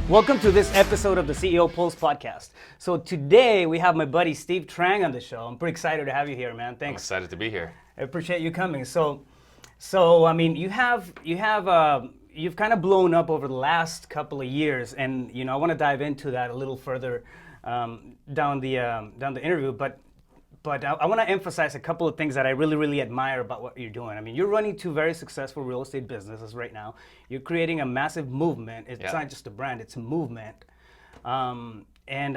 Welcome to this episode of the CEO Pulse podcast. So today we have my buddy Steve.Trang on the show. I'm pretty excited to have you here, man. Thanks. I'm excited to be here. I appreciate you coming. So I mean, you've kind of blown up over the last couple of years, and I want to dive into that a little further down the interview. But I want to emphasize a couple of things that I really admire about what you're doing. I mean, you're running two very successful real estate businesses right now. You're creating a massive movement. It's not just a brand; it's a movement. And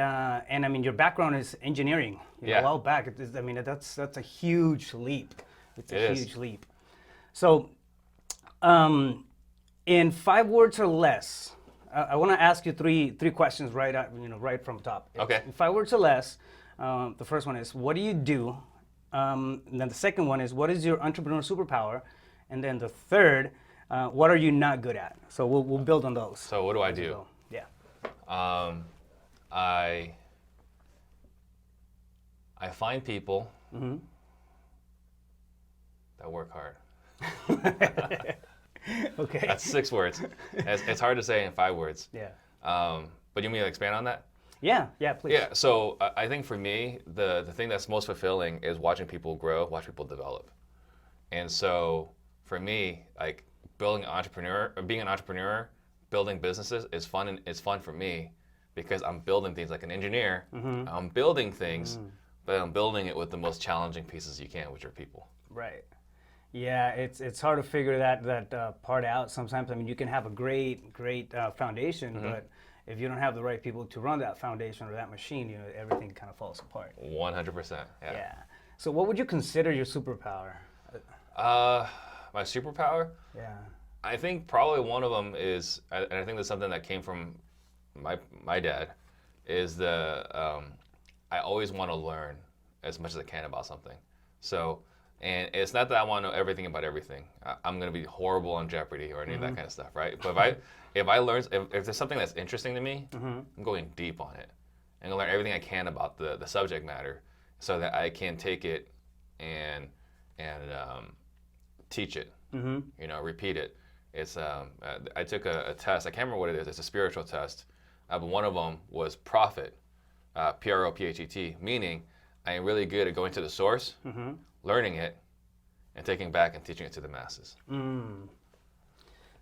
I mean, your background is engineering. A while back. I mean, that's a huge leap. It's a huge leap. So, in 5 words or less, I want to ask you three questions right from the top. Okay. In 5 words or less. The first one is, what do you do? And then the second one is, what is your entrepreneurial superpower? And then the third, what are you not good at? So we'll build on those. So what do I do? Yeah. I find people that work hard. Okay. That's 6 words. It's hard to say in 5 words. Yeah. But you want me to expand on that? Yeah, please. Yeah, so I think for me, the thing that's most fulfilling is watching people grow, watch people develop. And so for me, like being an entrepreneur, building businesses is fun, and it's fun for me because I'm building things like an engineer. I'm building things, but I'm building it with the most challenging pieces you can, which are people. Right. Yeah, it's hard to figure that part out sometimes. I mean, you can have a great foundation, but if you don't have the right people to run that foundation or that machine, everything kind of falls apart. 100%. Yeah. So what would you consider your superpower? My superpower? Yeah. I think probably one of them is, and I think that's something that came from my dad, is I always want to learn as much as I can about something. So, and it's not that I want to know everything about everything. I'm going to be horrible on Jeopardy or any of that kind of stuff, right? But if there's something that's interesting to me, I'm going deep on it. I'm going to learn everything I can about the subject matter so that I can take it and teach it, repeat it. It's I took a test. I can't remember what it is. It's a spiritual test. But one of them was prophet, Prophet, meaning I am really good at going to the source, learning it, and taking back and teaching it to the masses.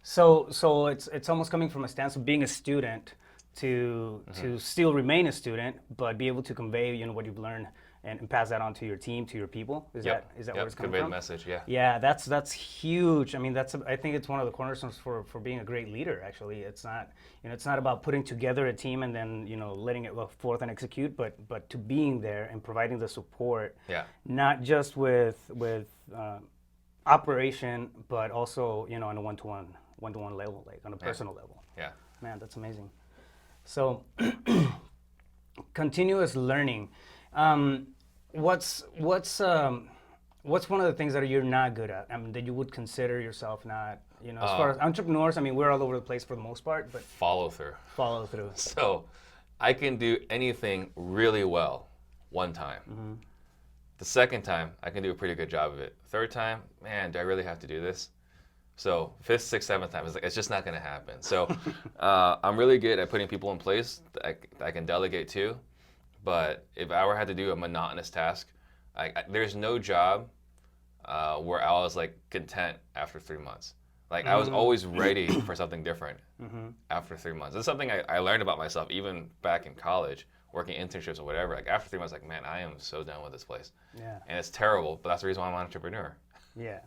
So it's almost coming from a stance of being a student to still remain a student, but be able to convey what you've learned and pass that on to your team, to your people. Is that where it's coming convey from? The message, yeah. Yeah, that's huge. I mean, I think it's one of the cornerstones for being a great leader. Actually, it's not about putting together a team and then letting it go forth and execute, but to being there and providing the support. Yeah. Not just with operation, but also on a one-to-one level, like on a personal level. Yeah. Man, that's amazing. So, continuous learning. What's one of the things that you're not good at? I mean, that you would consider yourself not, as far as entrepreneurs, I mean, we're all over the place for the most part, but follow through. So I can do anything really well one time. The second time, I can do a pretty good job of it. Third time, man, do I really have to do this? So 5th, 6th, 7th time, it's just not going to happen. So I'm really good at putting people in place that I can delegate to. But if I had to do a monotonous task, there's no job where I was content after 3 months. I was always ready for something different after 3 months. It's something I learned about myself even back in college, working internships or whatever. After 3 months, man, I am so done with this place. Yeah. And it's terrible, but that's the reason why I'm an entrepreneur. Yeah.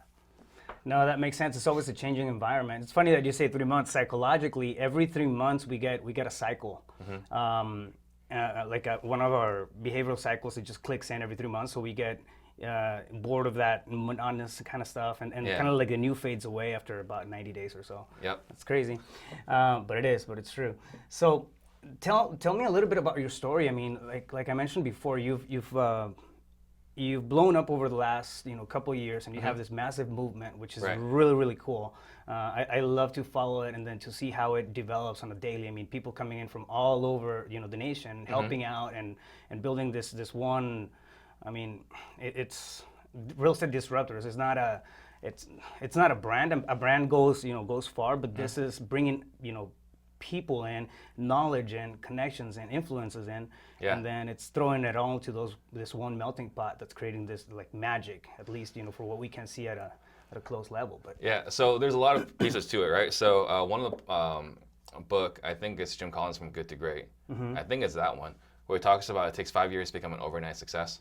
No, that makes sense. It's always a changing environment. It's funny that you say 3 months. Psychologically, every 3 months we get a cycle. One of our behavioral cycles, it just clicks in every 3 months. So we get bored of that monotonous kind of stuff, and kind of like the new fades away after about 90 days or so. Yep. It's crazy, but it's true. So tell me a little bit about your story. I mean, like I mentioned before, you've blown up over the last couple of years, and you have this massive movement, which is really cool. I love to follow it and then to see how it develops on a daily. I mean, people coming in from all over the nation, helping out and building this one. I mean, it's Real Estate Disruptors. It's not a brand. A brand goes far, but this is bringing people in, knowledge in, connections and influences in, and then it's throwing it all to this one melting pot that's creating this like magic, at least for what we can see at a close level. But yeah, so there's a lot of pieces to it, right? So one of the book, I think it's Jim Collins From Good to Great. I think it's that one where he talks about it takes 5 years to become an overnight success,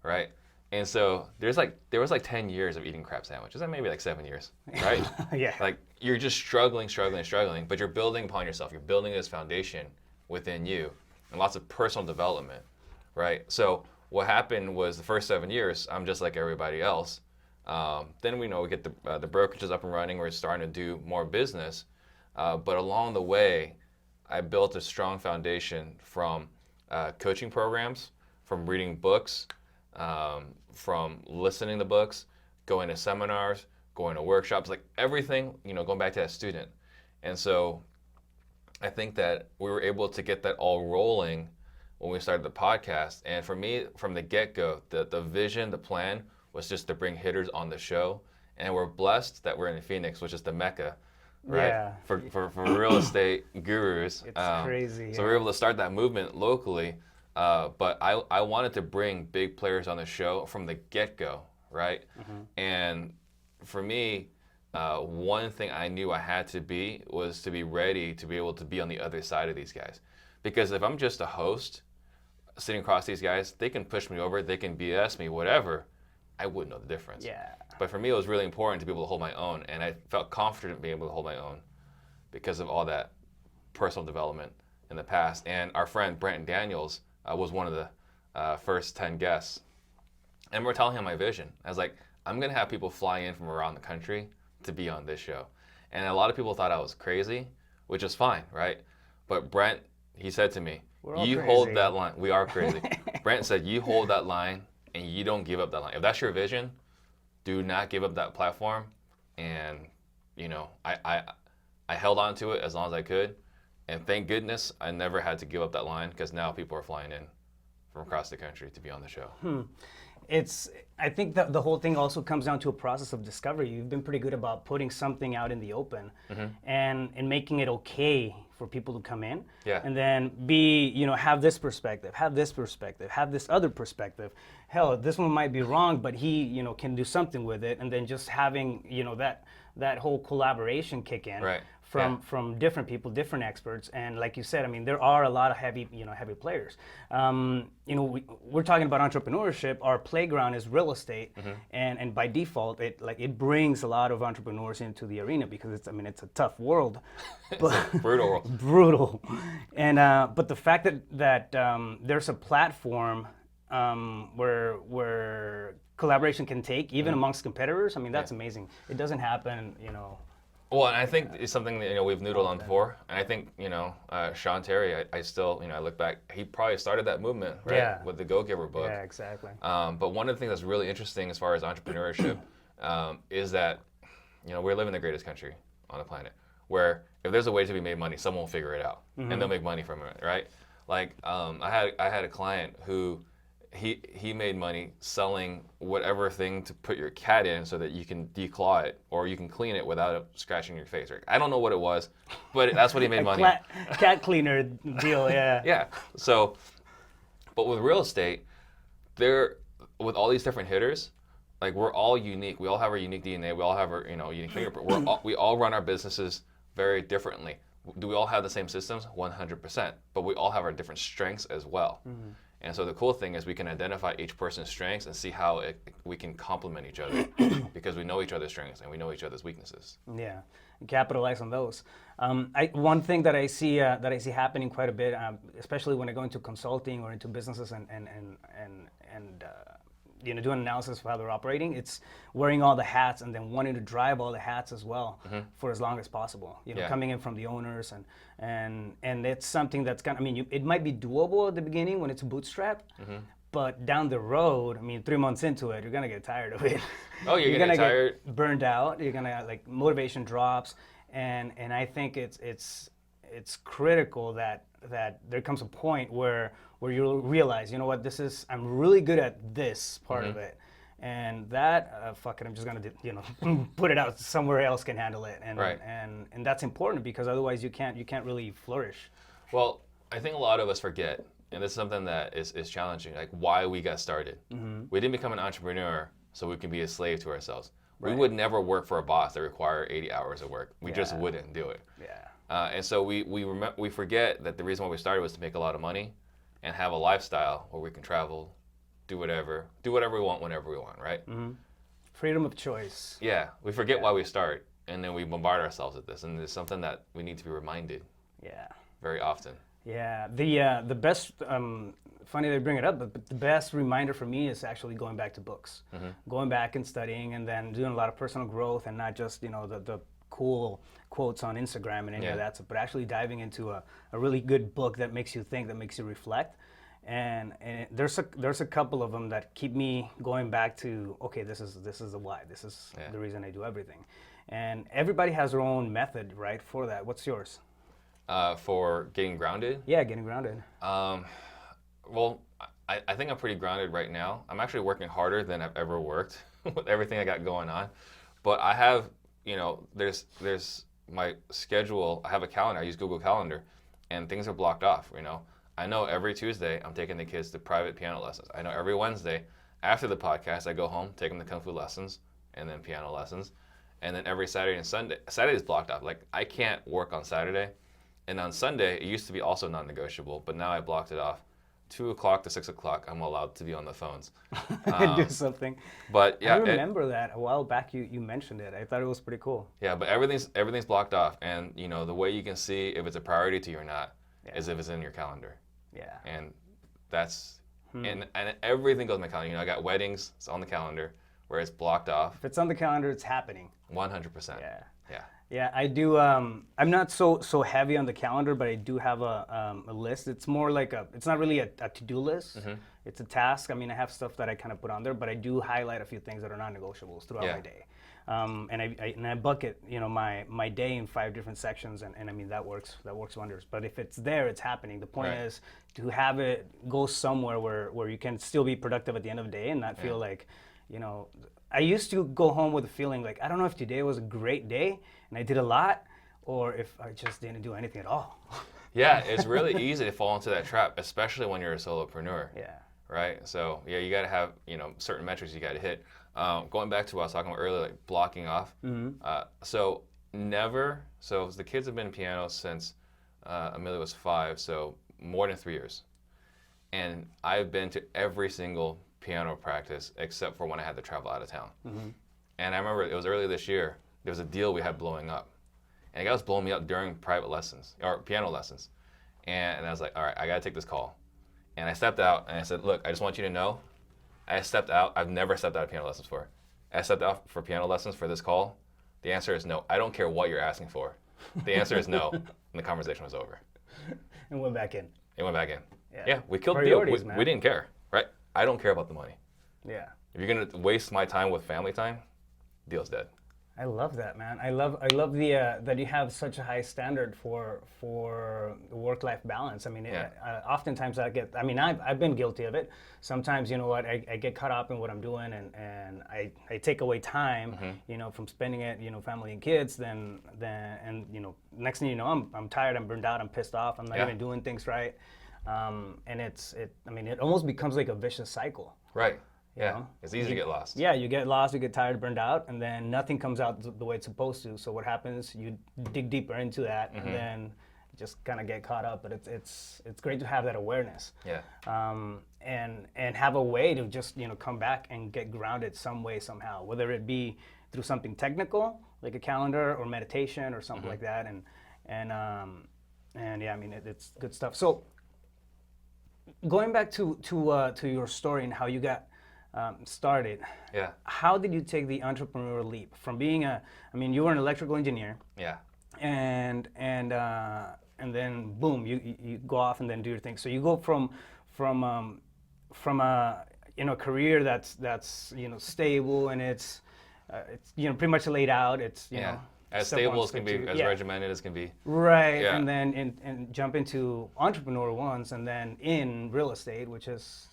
right? And so there was like 10 years of eating crab sandwiches, and maybe like 7 years, right? Yeah. Like you're just struggling, but you're building upon yourself. You're building this foundation within you, and lots of personal development, right? So what happened was the first 7 years, I'm just like everybody else. Then we get the brokerages up and running. We're starting to do more business, but along the way, I built a strong foundation from coaching programs, from reading books, from listening to books, going to seminars, going to workshops, like everything, going back to that student. And so I think that we were able to get that all rolling when we started the podcast. And for me, from the get-go, the vision, the plan was just to bring hitters on the show. And we're blessed that we're in Phoenix, which is the Mecca, right? Yeah. For real estate gurus. It's crazy. So we were able to start that movement locally. But I wanted to bring big players on the show from the get-go, right? And for me, one thing I knew I had to be was to be ready to be able to be on the other side of these guys. Because if I'm just a host sitting across these guys, they can push me over, they can BS me, whatever. I wouldn't know the difference. Yeah. But for me, it was really important to be able to hold my own, and I felt confident being able to hold my own because of all that personal development in the past. And our friend Brent Daniels was one of the first 10 guests. And we're telling him my vision. I was like, I'm going to have people fly in from around the country to be on this show. And a lot of people thought I was crazy, which is fine, right? But Brent, he said to me, you hold that line. We are crazy. Brent said, you hold that line and you don't give up that line. If that's your vision, do not give up that platform. And, I held on to it as long as I could. And thank goodness I never had to give up that line, because now people are flying in from across the country to be on the show. I think that the whole thing also comes down to a process of discovery. You've been pretty good about putting something out in the open and making it okay for people to come in. Yeah. And then have this perspective, have this other perspective. Hell, this one might be wrong, but he, can do something with it. And then just having, that whole collaboration kick in. Right. From different people, different experts, and like you said, I mean, there are a lot of heavy players. We're talking about entrepreneurship. Our playground is real estate, and by default, it brings a lot of entrepreneurs into the arena because it's a tough world, but it's a brutal world. Brutal, and but the fact that there's a platform where collaboration can take even amongst competitors. I mean, that's amazing. It doesn't happen, Well, and I think it's something that we've noodled on before, and I think Sean Terry, I still I look back, he probably started that movement, right? Yeah. With the Go Giver book. Yeah, exactly. But one of the things that's really interesting as far as entrepreneurship is that we live in the greatest country on the planet, where if there's a way to be made money, someone will figure it out, and they'll make money from it, right? Like I had a client who he made money selling whatever thing to put your cat in so that you can declaw it or you can clean it without it scratching your face. Right? I don't know what it was, but that's what he made money. Cat cleaner deal, yeah. Yeah. So, but with real estate, with all these different hitters, like we're all unique. We all have our unique DNA. We all have our unique fingerprint. We all run our businesses very differently. Do we all have the same systems? 100%. But we all have our different strengths as well. And so the cool thing is we can identify each person's strengths and see how we can complement each other because we know each other's strengths and we know each other's weaknesses. Yeah, and capitalize on those. One thing that I see happening quite a bit, especially when I go into consulting or into businesses and doing analysis of how they're operating, it's wearing all the hats and then wanting to drive all the hats as well for as long as possible. Coming in from the owners and it's something that's it might be doable at the beginning when it's bootstrapped, but down the road, 3 months into it, you're gonna get tired of it. Oh, you're gonna get tired, burned out. You're gonna motivation drops, and I think it's critical that there comes a point where you'll realize, I'm really good at this part of it, And that, fuck it, I'm just gonna put it out somewhere else can handle it, and Right. and that's important because otherwise you can't really flourish. Well, I think a lot of us forget, and this is something that is challenging, like why we got started. We didn't become an entrepreneur so we can be a slave to ourselves. Right. We would never work for a boss that required 80 hours of work. We just Yeah. wouldn't do it. Yeah. And so we forget that the reason why we started was to make a lot of money and have a lifestyle where we can travel, do whatever we want whenever we want, right? Freedom of choice. Yeah, we forget why we start, and then we bombard ourselves with this, and it's something that we need to be reminded Yeah. very often. Yeah, the best, funny they bring it up, but the best reminder for me is actually going back to books, going back and studying, and then doing a lot of personal growth, and not just the cool quotes on Instagram and any of that stuff, but actually diving into a really good book that makes you think, that makes you reflect. And there's a couple of them that keep me going back to, okay, this is the why, this is the reason I do everything, and everybody has their own method, right, for that. What's yours? For getting grounded? Yeah, getting grounded. Well, I think I'm pretty grounded right now. I'm actually working harder than I've ever worked with everything I got going on. But I have, there's my schedule. I have a calendar. I use Google Calendar, and things are blocked off, I know every Tuesday I'm taking the kids to private piano lessons. I know every Wednesday after the podcast I go home, take them to Kung Fu lessons, and then piano lessons. And then every Saturday and Sunday, Saturday's blocked off. Like, I can't work on Saturday. And on Sunday, it used to be also non-negotiable, but now I blocked it off. 2 o'clock to 6 o'clock, I'm allowed to be on the phones. Do something. But yeah, I remember that a while back. You mentioned it. I thought it was pretty cool. Yeah, but everything's blocked off, and the way you can see if it's a priority to you or not is if it's in your calendar. Yeah. And that's and everything goes in my calendar. I got weddings. It's on the calendar where it's blocked off. If it's on the calendar, it's happening. 100%. Yeah. Yeah. Yeah, I do. I'm not so heavy on the calendar, but I do have a list. It's more like it's not really a to-do list. It's a task. I mean, I have stuff that I kind of put on there, but I do highlight a few things that are non-negotiables throughout my day. And I bucket, my day in 5 different sections, and I mean that works wonders. But if it's there, it's happening. The point is to have it go somewhere where you can still be productive at the end of the day and not feel like, I used to go home with a feeling like, I don't know if today was a great day and I did a lot, or if I just didn't do anything at all. Yeah, it's really easy to fall into that trap, especially when you're a solopreneur. Yeah. Right. So yeah, you got to have certain metrics you got to hit. Going back to what I was talking about earlier, like blocking off. So the kids have been in piano since Amelia was 5, so more than 3 years, and I've been to every single piano practice except for when I had to travel out of town. And I remember it was earlier this year. There was a deal we had blowing up, and the guy was blowing me up during private lessons or piano lessons, and I was like, all right, I got to take this call. And I stepped out and I said, look, I just want you to know, I stepped out. I've never stepped out of piano lessons before. I stepped out for piano lessons for this call. The answer is no. I don't care what you're asking for. The answer is no. And the conversation was over. And went back in. It went back in. Yeah, we killed the deal. We didn't care, right? I don't care about the money. Yeah. If you're going to waste my time with family time, deal's dead. I love that, man. I love the that you have such a high standard for work-life balance. I mean, oftentimes I've been guilty of it. Sometimes, I get caught up in what I'm doing, and I take away time, from spending it, family and kids. Then next thing you know, I'm tired, I'm burned out, I'm pissed off, I'm not even doing things right, and it almost becomes like a vicious cycle. Right. Yeah, it's easy to get lost. Yeah, you get lost, you get tired, burned out, and then nothing comes out the way it's supposed to. So what happens? You dig deeper into that, and then you just kind of get caught up. But it's great to have that awareness. Yeah. And have a way to just come back and get grounded some way somehow, whether it be through something technical like a calendar or meditation or something like that. And yeah, I mean it's good stuff. So going back to your story and how you got started. Yeah. How did you take the entrepreneurial leap from being you were an electrical engineer. Yeah. And then boom, you go off and then do your thing. So you go from a career that's stable and it's pretty much laid out. It's as stable as can be, as regimented as can be. Right, and then and jump into entrepreneur ones, and then in real estate, which is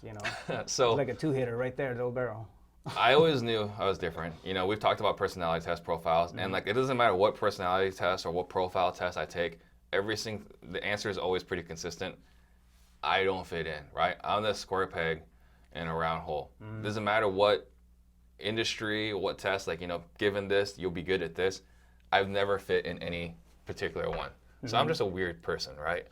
so like a 2-hitter right there, double barrel. I always knew I was different. You know, we've talked about personality test profiles, and like it doesn't matter what personality test or what profile test I take. The answer is always pretty consistent. I don't fit in, right? I'm the square peg in a round hole. Doesn't matter what industry, what test, like, you know, given this, you'll be good at this. I've never fit in any particular one. So I'm just a weird person, right?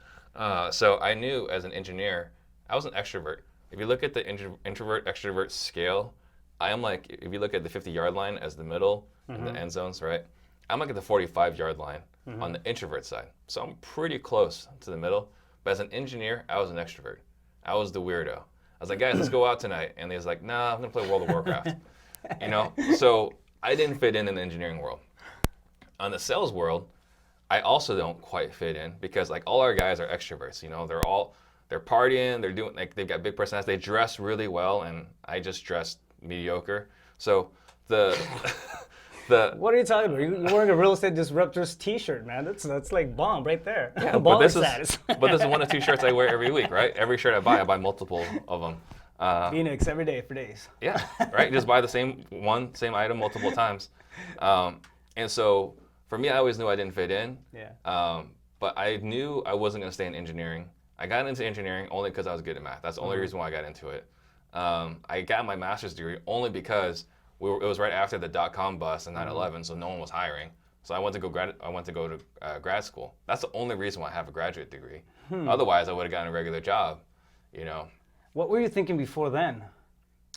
So I knew as an engineer, I was an extrovert. If you look at the introvert-extrovert scale, I am like, if you look at the 50-yard line as the middle and the end zones, right? I'm like at the 45-yard line on the introvert side. So I'm pretty close to the middle. But as an engineer, I was an extrovert. I was the weirdo. I was like, guys, let's go out tonight. And they was like, nah, I'm going to play World of Warcraft. You know? So I didn't fit in the engineering world. On the sales world, I also don't quite fit in because like all our guys are extroverts. You know, they're partying, they're doing, like they've got big personalities. They dress really well, and I just dress mediocre. So the What are you talking about? You're wearing a Real Estate Disruptors T-shirt, man. That's like bomb right there. Yeah, but this is one of two shirts I wear every week, right? Every shirt I buy multiple of them. Phoenix every day for days. Yeah, right. Just buy the same item multiple times. And so for me, I always knew I didn't fit in. Yeah. But I knew I wasn't going to stay in engineering. I got into engineering only because I was good at math. That's the only reason why I got into it. I got my master's degree only because it was right after the dot-com bust and 9/11, so no one was hiring. So I went to go to grad school. That's the only reason why I have a graduate degree. Otherwise, I would have gotten a regular job. You know. What were you thinking before then?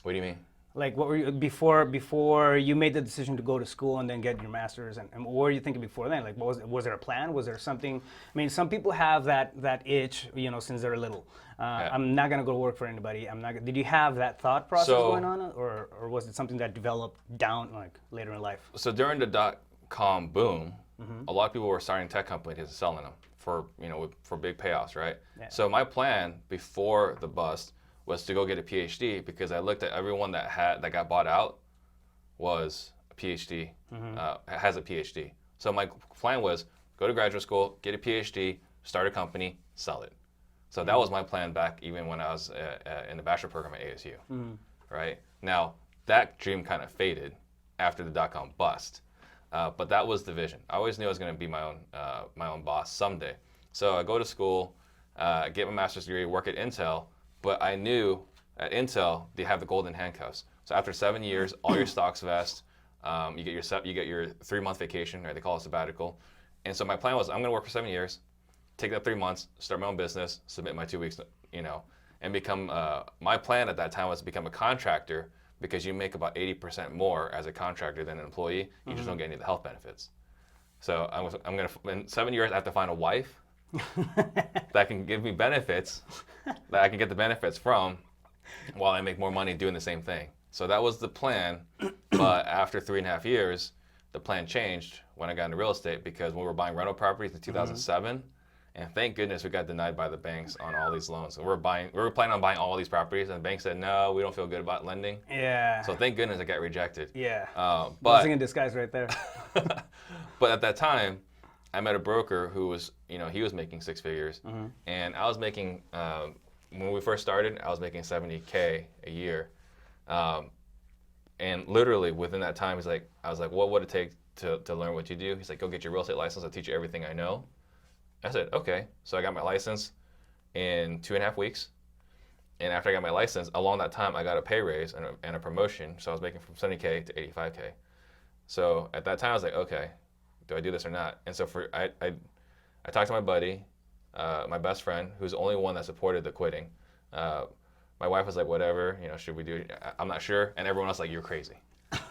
What do you mean? Like, what were you before you made the decision to go to school and then get your master's? And what were you thinking before then? Like, was there a plan? Was there something? I mean, some people have that itch, you know, since they're little. Yeah. I'm not gonna go to work for anybody. Did you have that thought process going on, or was it something that developed down like later in life? So during the dot-com boom, a lot of people were starting tech companies and selling them for big payoffs, right? Yeah. So my plan before the bust was to go get a PhD because I looked at everyone that got bought out was a PhD, has a PhD. So my plan was go to graduate school, get a PhD, start a company, sell it. So that was my plan back even when I was in the bachelor program at ASU, right? Now, that dream kind of faded after the dot-com bust, but that was the vision. I always knew I was going to be my own boss someday. So I go to school, get my master's degree, work at Intel, but I knew at Intel they have the golden handcuffs. So after 7 years, all your stocks vest. You get your 3-month vacation, right? They call it sabbatical. And so my plan was I'm going to work for 7 years, take that 3 months, start my own business, submit my 2 weeks, you know, and become. My plan at that time was to become a contractor because you make about 80% more as a contractor than an employee. You just don't get any of the health benefits. So I'm going to in 7 years I have to find a wife that can give me benefits that I can get the benefits from while I make more money doing the same thing. So that was the plan. But after 3.5 years, the plan changed when I got into real estate because we were buying rental properties in 2007. And thank goodness we got denied by the banks on all these loans. So we were planning on buying all these properties, and the bank said, no, we don't feel good about lending. Yeah. So thank goodness I got rejected. Yeah. Blessing in disguise right there. But at that time, I met a broker who was, he was making 6 figures. And I was making, when we first started, I was making $70K a year. And literally within that time, I was like, what would it take to learn what you do? He's like, go get your real estate license. I'll teach you everything I know. I said, okay. So I got my license in 2.5 weeks. And after I got my license, along that time, I got a pay raise and a promotion. So I was making from 70K to 85K. So at that time, I was like, okay, do I do this or not? And so I talked to my buddy, my best friend, who's the only one that supported the quitting. My wife was like, whatever, should we do it? I'm not sure. And everyone else was like, you're crazy.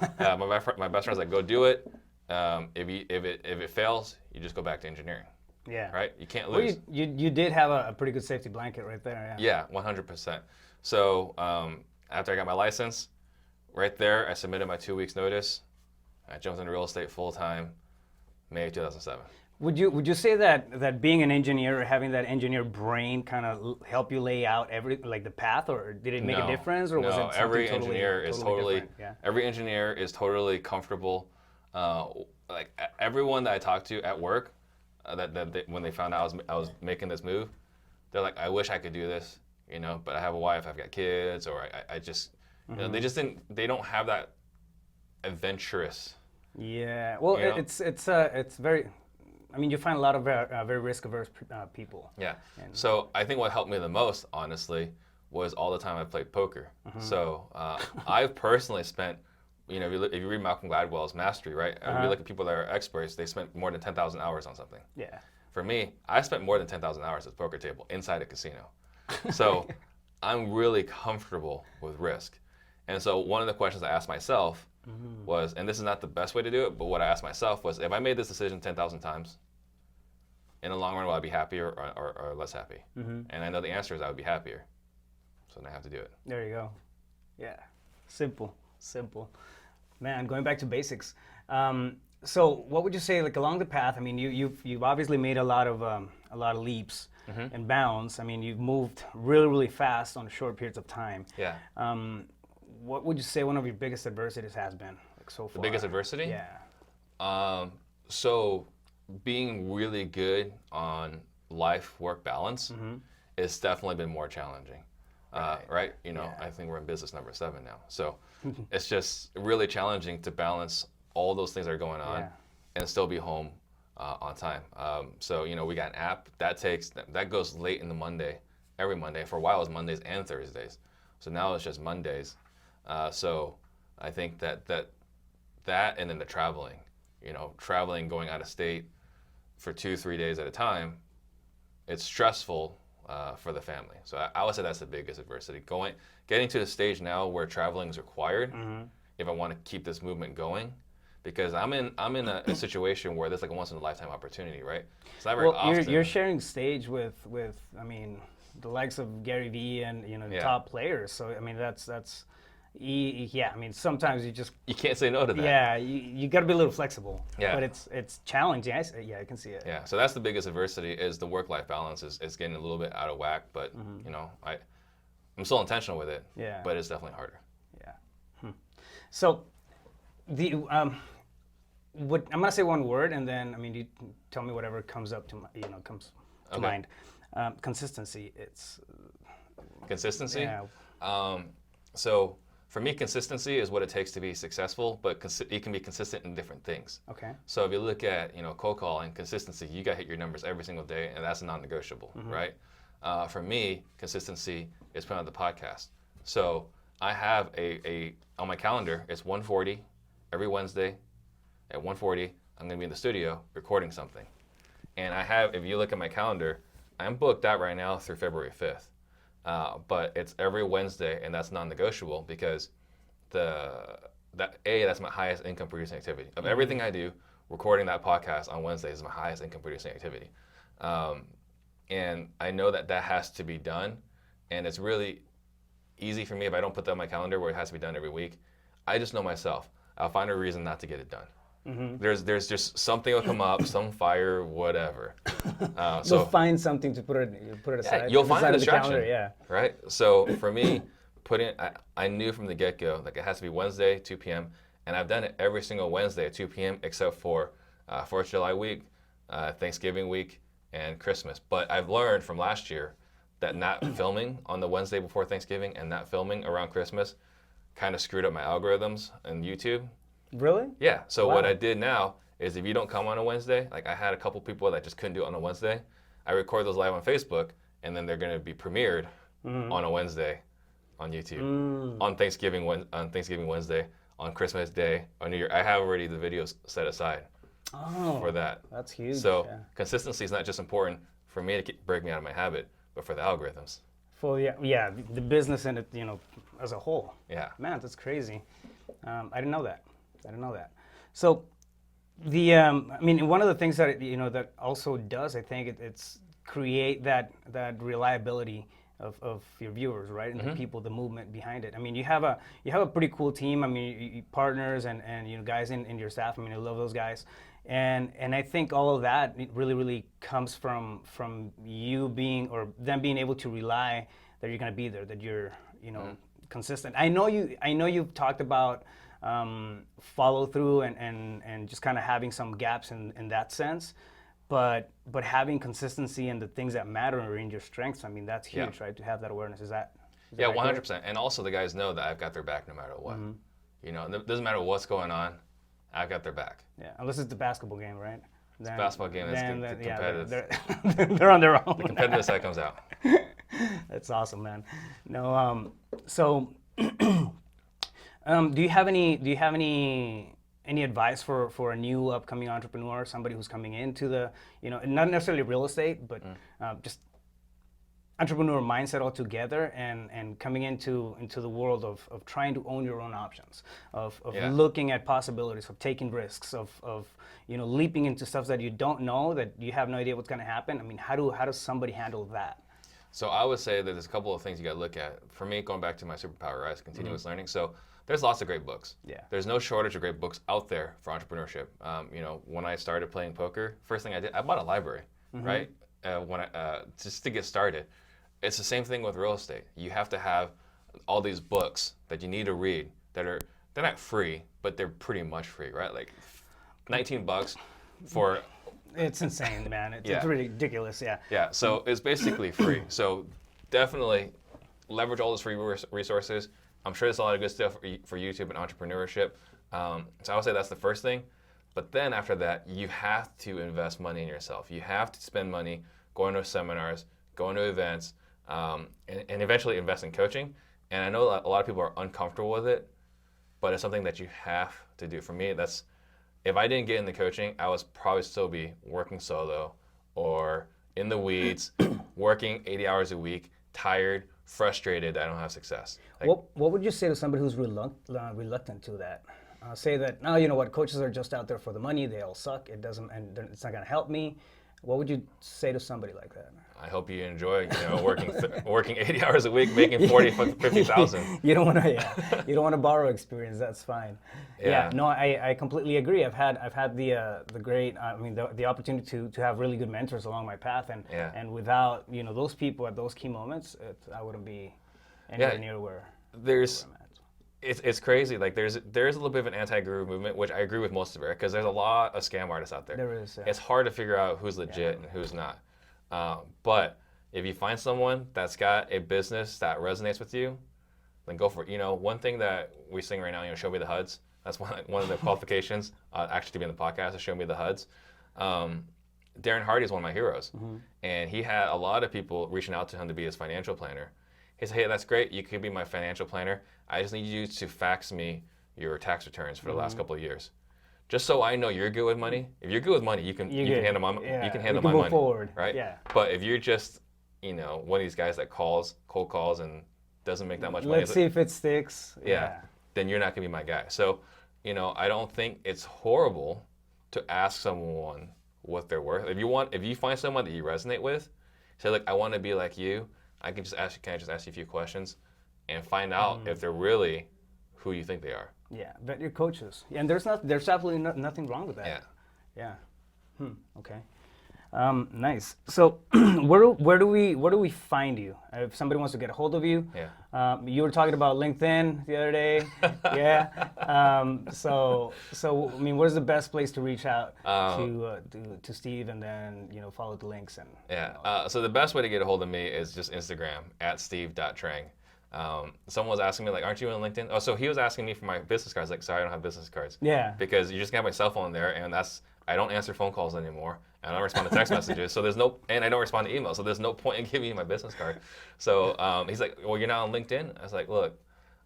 My best friend was like, go do it. If it fails, you just go back to engineering. Yeah. Right? You can't lose. Well, you did have a pretty good safety blanket right there. Yeah. Yeah, 100%. So after I got my license, right there, I submitted my 2 weeks notice. I jumped into real estate full time, May 2007. Would you say that being an engineer or having that engineer brain kind of help you lay out the path, or did it make a difference, or was it something every engineer is totally different? Every engineer is totally comfortable. Like everyone that I talked to at work, when they found out I was making this move, they're like, I wish I could do this, but I have a wife, I've got kids, or I just, You know, they don't have that adventurous. Yeah. Well, You know? it's very. I mean, you find a lot of very risk-averse people. Yeah. And So I think what helped me the most, honestly, was all the time I played poker. So I've personally spent, you know, if you read Malcolm Gladwell's Mastery, right? If you look at people that are experts, they spent more than 10,000 hours on something. Yeah. For me, I spent more than 10,000 hours at the poker table inside a casino. So I'm really comfortable with risk. And so one of the questions I asked myself was, and this is not the best way to do it, but what I asked myself was, if I made this decision 10,000 times, in the long run, will I be happier or less happy? And I know the answer is I would be happier. So then I have to do it. There you go. Yeah. Simple. Man, going back to basics. So what would you say, like along the path? I mean, you've obviously made a lot of leaps and bounds. I mean, you've moved really fast on short periods of time. Yeah. What would you say one of your biggest adversities has been, like so far? The biggest adversity? Yeah. So being really good on life-work balance has definitely been more challenging. Right? You know, I think we're in business number 7 now. So it's just really challenging to balance all those things that are going on and still be home on time. So, you know, we got an app that goes late in the Monday, every Monday. For a while, it was Mondays and Thursdays. So now it's just Mondays. So I think that and then the traveling, you know, going out of state for 2-3 days at a time, it's stressful for the family. So I would say that's the biggest adversity. Getting to the stage now where traveling is required if I want to keep this movement going, because I'm in a situation where there's like a once in a lifetime opportunity, right? It's not very often. You're sharing stage with I mean, the likes of Gary Vee and, you know, the top players. So I mean, that's I mean, sometimes you can't say no to that. Yeah, you got to be a little flexible. Yeah. But it's challenging. I can see it. Yeah. So that's the biggest adversity, is the work-life balance is getting a little bit out of whack. But you know, I'm still intentional with it. Yeah. But it's definitely harder. Yeah. So I'm gonna say one word, and then I mean, you tell me whatever comes up to mind. Consistency. It's consistency. Yeah. So for me, consistency is what it takes to be successful, but you can be consistent in different things. Okay. So if you look at, you know, cold calling, consistency, you got to hit your numbers every single day, and that's a non-negotiable, right? For me, consistency is putting out the podcast. So I have on my calendar, it's 1:40 every Wednesday. At 1:40, I'm going to be in the studio recording something. And if you look at my calendar, I'm booked out right now through February 5th. But it's every Wednesday, and that's non-negotiable, because that's my highest income producing activity. Of everything I do, recording that podcast on Wednesday is my highest income producing activity. And I know that has to be done, and it's really easy for me if I don't put that on my calendar where it has to be done every week. I just know myself. I'll find a reason not to get it done. There's just something will come up, some fire, whatever. You'll find something to put it aside. Yeah, you'll find a distraction. Calendar, Right. So for me, I knew from the get-go, like, it has to be Wednesday, 2 p.m. And I've done it every single Wednesday at 2 p.m. except for 4th of July week, Thanksgiving week, and Christmas. But I've learned from last year that not filming on the Wednesday before Thanksgiving and not filming around Christmas kind of screwed up my algorithms on YouTube. Really? Yeah. So what I did now is, if you don't come on a Wednesday, like I had a couple people that just couldn't do it on a Wednesday, I record those live on Facebook, and then they're going to be premiered on a Wednesday on YouTube, on Thanksgiving Wednesday, on Christmas Day, on New Year. I have already the videos set aside for that. That's huge. So consistency is not just important for me to break me out of my habit, but for the algorithms. For the business and it, you know, as a whole. Yeah. Man, that's crazy. I didn't know that. So, I mean, one of the things that that also does, I think, it's create that reliability of your viewers, right, and the people, the movement behind it. I mean, you have a pretty cool team. I mean, you partners and guys in your staff. I mean, I love those guys, and I think all of that really comes from you being, or them being able to rely that you're going to be there, that you're consistent. I know you've talked about follow through and just kind of having some gaps in that sense, but having consistency in the things that matter and in your strengths, I mean, that's huge, right? To have that awareness. Is that? Is Yeah, that accurate? 100%. And also the guys know that I've got their back no matter what. You know, it doesn't matter what's going on, I've got their back. Yeah, unless it's the basketball game, right? It's a basketball game, it's competitive. They're on their own. The competitive side comes out. That's awesome, man. No, so do you have any advice for a new upcoming entrepreneur, somebody who's coming into the, not necessarily real estate, but just entrepreneur mindset altogether, and coming into the world of trying to own your own options, of looking at possibilities, of taking risks, of leaping into stuff that you don't know, that you have no idea what's going to happen? I mean, how does somebody handle that? So I would say that there's a couple of things you got to look at. For me, going back to my superpower, right, is continuous learning. So there's lots of great books. Yeah. There's no shortage of great books out there for entrepreneurship. When I started playing poker, first thing I did, I bought a library, right? Just to get started. It's the same thing with real estate. You have to have all these books that you need to read they're not free, but they're pretty much free, right? Like $19 for... It's insane, man. It's ridiculous, yeah. Yeah, so it's basically free. So definitely leverage all those free resources. I'm sure there's a lot of good stuff for YouTube and entrepreneurship. So I would say that's the first thing. But then after that, you have to invest money in yourself. You have to spend money going to seminars, going to events, and eventually invest in coaching. And I know a lot of people are uncomfortable with it, but it's something that you have to do. For me, if I didn't get into coaching, I would probably still be working solo or in the weeds, working 80 hours a week, tired, frustrated that I don't have success. What would you say to somebody who's reluctant to that? Say that, no, you know what, coaches are just out there for the money, they all suck, it's not going to help me. What would you say to somebody like that? I hope you enjoy, working 80 hours a week, making 40,000, 50,000. You don't want to, you don't want to borrow experience. That's fine. Yeah. No, I completely agree. I've had the great, the opportunity to have really good mentors along my path, and without those people at those key moments, I wouldn't be anywhere near where I'm at. It's crazy. Like there's a little bit of an anti-guru movement, which I agree with most of it, because there's a lot of scam artists out there. There is. Yeah. It's hard to figure out who's legit and who's not. But if you find someone that's got a business that resonates with you, then go for it. One thing that we sing right now, show me the HUDs. That's one of the qualifications, actually to be in the podcast, is show me the HUDs. Darren Hardy is one of my heroes, and he had a lot of people reaching out to him to be his financial planner. He said, hey, that's great. You could be my financial planner. I just need you to fax me your tax returns for the last couple of years, just so I know you're good with money. If you're good with money, you can handle my money, forward. Right? Yeah. But if you're just one of these guys that cold calls and doesn't make that much money, let's see if it sticks. Yeah. Then you're not gonna be my guy. So, I don't think it's horrible to ask someone what they're worth. If you find someone that you resonate with, say like, I want to be like you. Can I just ask you a few questions and find out if they're really who you think they are. Yeah, vet your coaches. And there's absolutely nothing wrong with that. Yeah. Okay. Nice. So where do we find you? If somebody wants to get a hold of you, you were talking about LinkedIn the other day. So where's the best place to reach out to Steve, and then follow the links and so the best way to get a hold of me is just Instagram at Steve.Trang. Someone was asking me like, aren't you on LinkedIn? Oh, so he was asking me for my business cards. Like, sorry, I don't have business cards. Yeah. Because you just got my cell phone there, and I don't answer phone calls anymore. I don't respond to text messages, and I don't respond to emails, so there's no point in giving you my business card. So he's like, well, you're not on LinkedIn? I was like, look,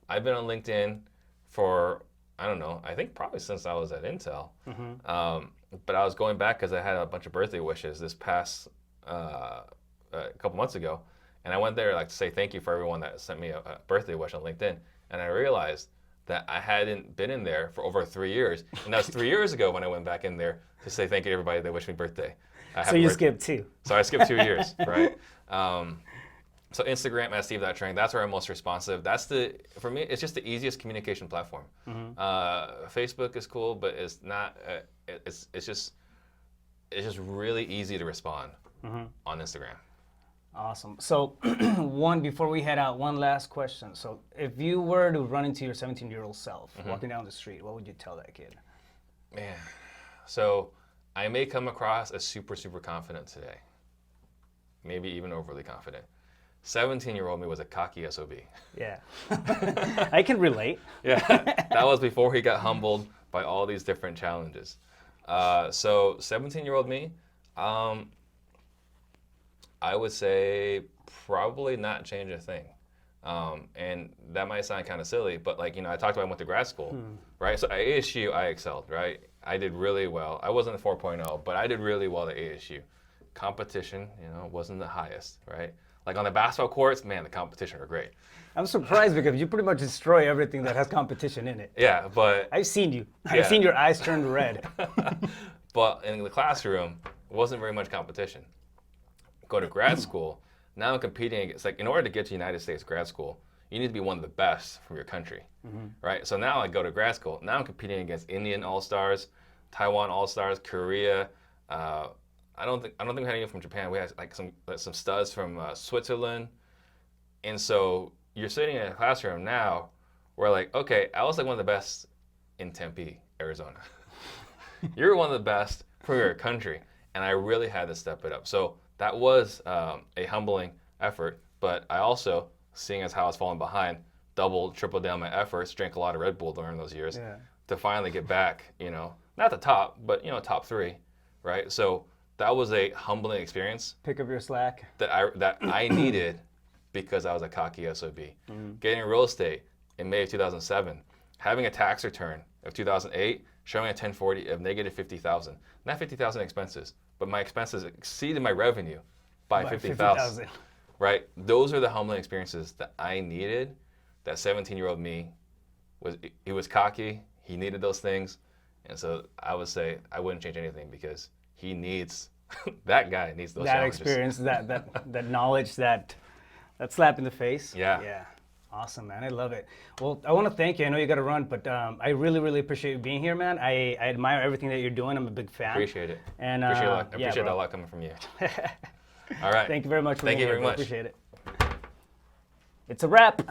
I've been on LinkedIn for, I don't know, I think probably since I was at Intel. But I was going back because I had a bunch of birthday wishes this past a couple months ago. And I went there to say thank you for everyone that sent me a birthday wish on LinkedIn. And I realized that I hadn't been in there for over 3 years. And that was 3 years ago when I went back in there to say thank you to everybody that wished me birthday. So you skipped 2. So I skipped 2 years, right? So Instagram at Steve.Trang, that's where I'm most responsive. For me, it's just the easiest communication platform. Facebook is cool, but it's not, it's just really easy to respond on Instagram. Awesome. So before we head out, one last question. So if you were to run into your 17-year-old self walking down the street, what would you tell that kid? Man, so I may come across as super, super confident today. Maybe even overly confident. 17-year-old me was a cocky SOB. Yeah. I can relate. Yeah, that was before he got humbled by all these different challenges. So 17-year-old me, I would say probably not change a thing. And that might sound kind of silly, but like, I talked about I went to grad school, right? So at ASU, I excelled, right? I did really well. I wasn't a 4.0, but I did really well at ASU. Competition, wasn't the highest, right? Like on the basketball courts, man, the competition are great. I'm surprised because you pretty much destroy everything that has competition in it. Yeah, but I've seen you. I've seen your eyes turn red. But in the classroom, it wasn't very much competition. Go to grad school, now I'm competing against, like, in order to get to United States grad school, you need to be one of the best from your country, right? So now I go to grad school, now I'm competing against Indian All-Stars, Taiwan All-Stars, Korea. I don't think we had anyone from Japan. We had like some studs from Switzerland. And so you're sitting in a classroom now where like, okay, I was like one of the best in Tempe, Arizona. You're one of the best from your country. And I really had to step it up. So that was a humbling effort. But I also, seeing as how I was falling behind, doubled, tripled down my efforts, drank a lot of Red Bull during those years to finally get back, not the top, but, top 3, right? So that was a humbling experience. Pick up your slack. That I needed because I was a cocky SOB. Getting real estate in May of 2007, having a tax return of 2008, showing a 1040 of negative 50,000. Not 50,000 expenses, but my expenses exceeded my revenue by 50,000. Right? Those are the humbling experiences that I needed. That 17-year-old me he was cocky. He needed those things, and so I would say I wouldn't change anything because he needs that guy needs those challenges. Experience, that knowledge, that slap in the face. Yeah. Awesome, man. I love it. Well, I want to thank you. I know you got to run, but I really, really appreciate you being here, man. I admire everything that you're doing. I'm a big fan. Appreciate it. And appreciate that a lot coming from you. All right. Thank you very much. Thank you very much. Appreciate it. It's a wrap.